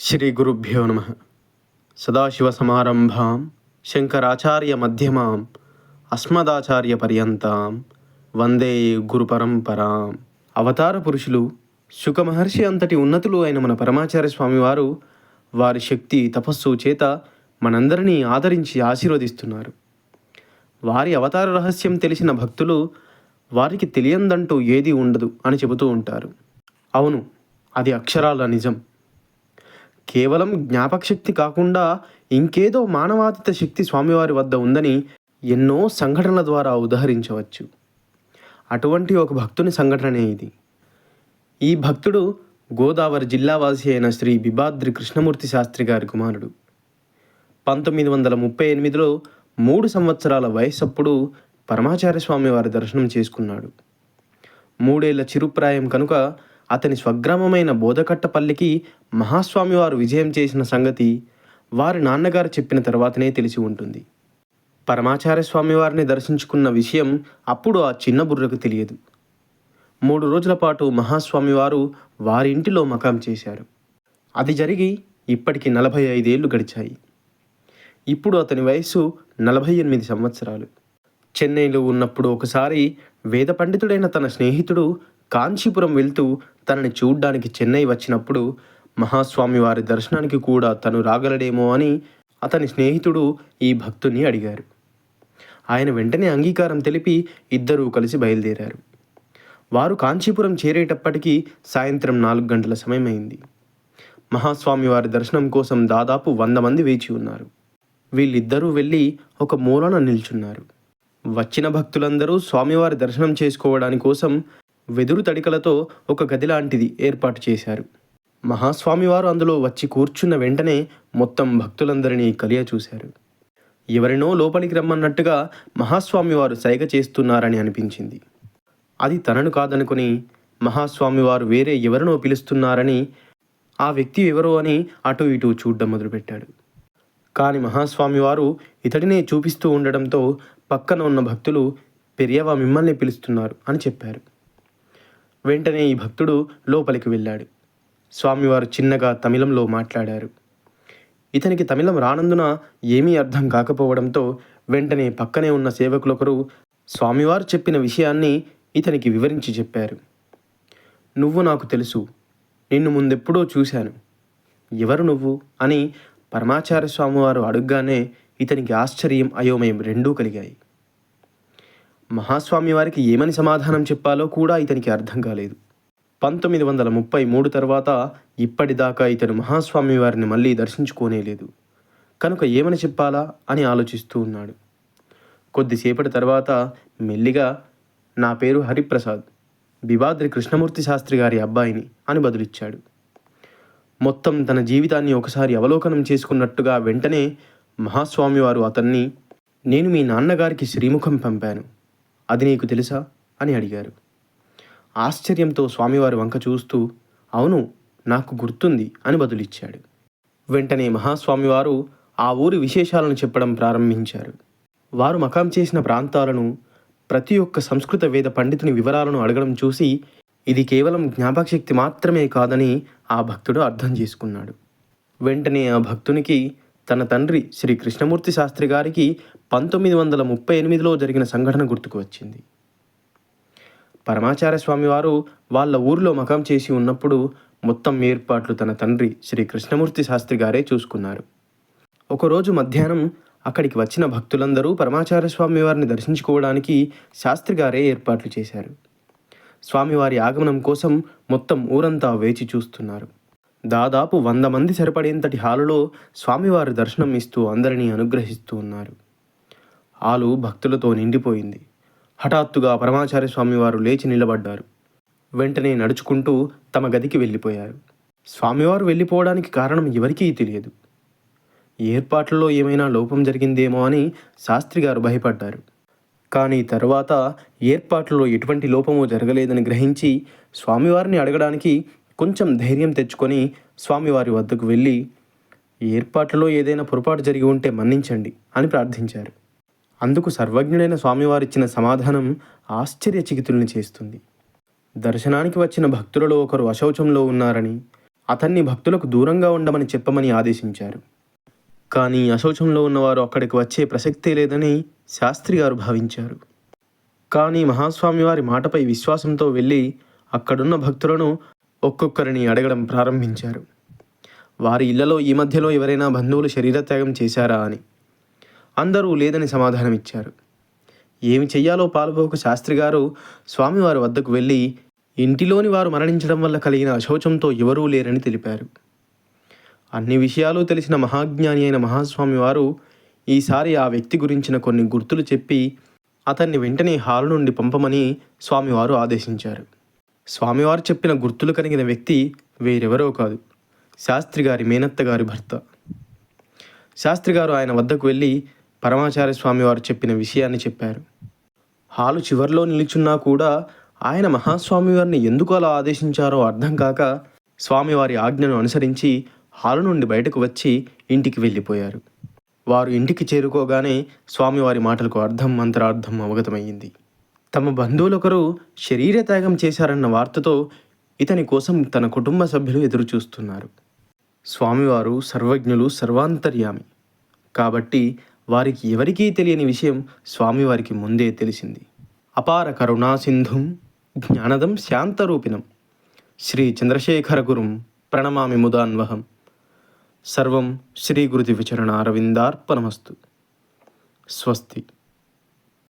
శ్రీ గురుభ్యో నమ. సదాశివసమారంభాం శంకరాచార్య మధ్యమాం అస్మదాచార్య పర్యంతాం వందే గురు పరంపరాం. అవతార పురుషులు శుక మహర్షి అంతటి ఉన్నతులు అయిన మన పరమాచార్య స్వామివారు వారి శక్తి తపస్సు చేత మనందరినీ ఆదరించి ఆశీర్వదిస్తున్నారు. వారి అవతార రహస్యం తెలిసిన భక్తులు వారికి తెలియందంటూ ఏదీ ఉండదు అని చెబుతూ ఉంటారు. అవును, అది అక్షరాల నిజం. కేవలం జ్ఞాపకశక్తి కాకుండా ఇంకేదో మానవాతీత శక్తి స్వామివారి వద్ద ఉందని ఎన్నో సంఘటనల ద్వారా ఉదహరించవచ్చు. అటువంటి ఒక భక్తుని సంఘటనే ఇది. ఈ భక్తుడు గోదావరి జిల్లావాసి అయిన శ్రీ బిబాద్రి కృష్ణమూర్తి శాస్త్రి గారి కుమారుడు. 1938లో 3 సంవత్సరాల వయస్సప్పుడు పరమాచార్య స్వామి వారి దర్శనం చేసుకున్నాడు. 3 ఏళ్ల చిరుప్రాయం కనుక అతని స్వగ్రామమైన బోదకట్టపల్లికి మహాస్వామివారు విజయం చేసిన సంగతి వారి నాన్నగారు చెప్పిన తర్వాతనే తెలిసి ఉంటుంది. పరమాచార్య స్వామివారిని దర్శించుకున్న విషయం అప్పుడు ఆ చిన్న బుర్రకు తెలియదు. 3 రోజుల పాటు మహాస్వామివారు వారి ఇంటిలో మకాం చేశారు. అది జరిగి ఇప్పటికి 45 ఏళ్ళు గడిచాయి. ఇప్పుడు అతని వయస్సు 48 సంవత్సరాలు. చెన్నైలో ఉన్నప్పుడు ఒకసారి వేద పండితుడైన తన స్నేహితుడు కాంచీపురం వెళ్తూ తనని చూడ్డానికి చెన్నై వచ్చినప్పుడు మహాస్వామి వారి దర్శనానికి కూడా తను రాగలడేమో అని అతని స్నేహితుడు ఈ భక్తుని అడిగారు. ఆయన వెంటనే అంగీకారం తెలిపి ఇద్దరూ కలిసి బయలుదేరారు. వారు కాంచీపురం చేరేటప్పటికీ సాయంత్రం 4 గంటల సమయమైంది. మహాస్వామి వారి దర్శనం కోసం దాదాపు 100 మంది వేచి ఉన్నారు. వీళ్ళిద్దరూ వెళ్ళి ఒక మూలన నిల్చున్నారు. వచ్చిన భక్తులందరూ స్వామివారి దర్శనం చేసుకోవడాని కోసం వెదురు తడికలతో ఒక గది లాంటిది ఏర్పాటు చేశారు. మహాస్వామివారు అందులో వచ్చి కూర్చున్న వెంటనే మొత్తం భక్తులందరినీ కలియ చూశారు. ఎవరినో లోపలికి రమ్మన్నట్టుగా మహాస్వామివారు సైగ చేస్తున్నారని అనిపించింది. అది తనను కాదనుకుని మహాస్వామివారు వేరే ఎవరినో పిలుస్తున్నారని ఆ వ్యక్తి ఎవరో అని అటు ఇటు చూడ్డం మొదలుపెట్టాడు. కానీ మహాస్వామివారు ఇతడినే చూపిస్తూ ఉండడంతో పక్కన ఉన్న భక్తులు పెరియవ మిమ్మల్ని పిలుస్తున్నారు అని చెప్పారు. వెంటనే ఈ భక్తుడు లోపలికి వెళ్ళాడు. స్వామివారు చిన్నగా తమిళంలో మాట్లాడారు. ఇతనికి తమిళం రానందున ఏమీ అర్థం కాకపోవడంతో వెంటనే పక్కనే ఉన్న సేవకులొకరు స్వామివారు చెప్పిన విషయాన్ని ఇతనికి వివరించి చెప్పారు. నువ్వు నాకు తెలుసు, నిన్ను ముందెప్పుడో చూశాను, ఎవరు నువ్వు అని పరమాచార్య స్వామివారు అడుగ్గానే ఇతనికి ఆశ్చర్యం అయోమయం రెండూ కలిగాయి. మహాస్వామి వారికి ఏమని సమాధానం చెప్పాలో కూడా ఇతనికి అర్థం కాలేదు. 1933 తర్వాత ఇప్పటిదాకా ఇతను మహాస్వామి వారిని మళ్ళీ దర్శించుకోనేలేదు కనుక ఏమని చెప్పాలా అని ఆలోచిస్తూ ఉన్నాడు. కొద్దిసేపటి తర్వాత మెల్లిగా నా పేరు హరిప్రసాద్, బిబాద్రి కృష్ణమూర్తి శాస్త్రి గారి అబ్బాయిని అని బదులిచ్చాడు. మొత్తం తన జీవితాన్ని ఒకసారి అవలోకనం చేసుకున్నట్టుగా వెంటనే మహాస్వామివారు అతన్ని నేను మీ నాన్నగారికి శ్రీముఖం పంపాను, అది నీకు తెలుసా అని అడిగారు. ఆశ్చర్యంతో స్వామివారి వంక చూస్తూ అవును, నాకు గుర్తుంది అని బదులిచ్చాడు. వెంటనే మహాస్వామివారు ఆ ఊరి విశేషాలను చెప్పడం ప్రారంభించారు. వారు మకాం చేసిన ప్రాంతాలను, ప్రతి ఒక్క సంస్కృత వేద పండితుని వివరాలను అడగడం చూసి ఇది కేవలం జ్ఞాపకశక్తి మాత్రమే కాదని ఆ భక్తుడు అర్థం చేసుకున్నాడు. వెంటనే ఆ భక్తునికి తన తండ్రి శ్రీ కృష్ణమూర్తి శాస్త్రి గారికి 1938లో జరిగిన సంఘటన గుర్తుకు వచ్చింది. పరమాచార్య స్వామివారు వాళ్ళ ఊరిలో మకాం చేసి ఉన్నప్పుడు మొత్తం ఏర్పాట్లు తన తండ్రి శ్రీ కృష్ణమూర్తి శాస్త్రి గారే చూసుకున్నారు. ఒకరోజు మధ్యాహ్నం అక్కడికి వచ్చిన భక్తులందరూ పరమాచార్య స్వామివారిని దర్శించుకోవడానికి శాస్త్రి గారే ఏర్పాట్లు చేశారు. స్వామివారి ఆగమనం కోసం మొత్తం ఊరంతా వేచి చూస్తున్నారు. దాదాపు 100 మంది సరిపడేంతటి హాలులో స్వామివారి దర్శనం ఇస్తూ అందరినీ అనుగ్రహిస్తూ ఉన్నారు. హాలు భక్తులతో నిండిపోయింది. హఠాత్తుగా పరమాచార్య స్వామివారు లేచి నిలబడ్డారు. వెంటనే నడుచుకుంటూ తమ గదికి వెళ్ళిపోయారు. స్వామివారు వెళ్ళిపోవడానికి కారణం ఎవరికీ తెలియదు. ఏర్పాట్లలో ఏమైనా లోపం జరిగిందేమో అని శాస్త్రి గారు భయపడ్డారు. కానీ తర్వాత ఏర్పాట్లలో ఎటువంటి లోపమూ జరగలేదని గ్రహించి స్వామివారిని అడగడానికి కొంచెం ధైర్యం తెచ్చుకొని స్వామివారి వద్దకు వెళ్ళి ఏర్పాట్లలో ఏదైనా పొరపాటు జరిగి ఉంటే మన్నించండి అని ప్రార్థించారు. అందుకు సర్వజ్ఞుడైన స్వామివారిచ్చిన సమాధానం ఆశ్చర్యచకితుల్ని చేస్తుంది. దర్శనానికి వచ్చిన భక్తులలో ఒకరు అశౌచంలో ఉన్నారని, అతన్ని భక్తులకు దూరంగా ఉండమని చెప్పమని ఆదేశించారు. కానీ అశౌచంలో ఉన్నవారు అక్కడికి వచ్చే ప్రసక్తే లేదని శాస్త్రి గారు భావించారు. కానీ మహాస్వామి వారి మాటపై విశ్వాసంతో వెళ్ళి అక్కడున్న భక్తులను ఒక్కొక్కరిని అడగడం ప్రారంభించారు. వారి ఇళ్లలో ఈ మధ్యలో ఎవరైనా బంధువులు శరీరత్యాగం చేశారా అని. అందరూ లేదని సమాధానమిచ్చారు. ఏమి చెయ్యాలో పాలుపోక శాస్త్రి గారు స్వామివారి వద్దకు వెళ్ళి ఇంటిలోని వారు మరణించడం వల్ల కలిగిన అశౌచంతో ఎవరూ లేరని తెలిపారు. అన్ని విషయాలు తెలిసిన మహాజ్ఞాని అయిన మహాస్వామి వారు ఈసారి ఆ వ్యక్తి గురించిన కొన్ని గుర్తులు చెప్పి అతన్ని వెంటనే హాలు నుండి పంపమని స్వామివారు ఆదేశించారు. స్వామివారు చెప్పిన గుర్తులు కలిగిన వ్యక్తి వేరెవరో కాదు, శాస్త్రి గారి మేనత్త గారి భర్త. శాస్త్రి గారు ఆయన వద్దకు వెళ్ళి పరమాచార్య స్వామివారు చెప్పిన విషయాన్ని చెప్పారు. హాలు చివర్లో నిలుచున్నా కూడా ఆయన మహాస్వామివారిని ఎందుకు అలా ఆదేశించారో అర్థం కాక స్వామివారి ఆజ్ఞను అనుసరించి హాలు నుండి బయటకు వచ్చి ఇంటికి వెళ్ళిపోయారు. వారు ఇంటికి చేరుకోగానే స్వామివారి మాటలకు అర్థం అంతరార్థం అవగతమయ్యింది. తమ బంధువులొకరు శరీర త్యాగం చేశారన్న వార్తతో ఇతని కోసం తన కుటుంబ సభ్యులు ఎదురుచూస్తున్నారు. స్వామివారు సర్వజ్ఞులు, సర్వాంతర్యామి కాబట్టి వారికి ఎవరికీ తెలియని విషయం స్వామివారికి ముందే తెలిసింది. అపార కరుణా సింధుం జ్ఞానదం శాంతరూపిణం శ్రీ చంద్రశేఖర గురుం ప్రణమామి ముదాన్వహం. సర్వం శ్రీ గురుదివ్యచరణారవిందార్పణమస్తు. స్వస్తి.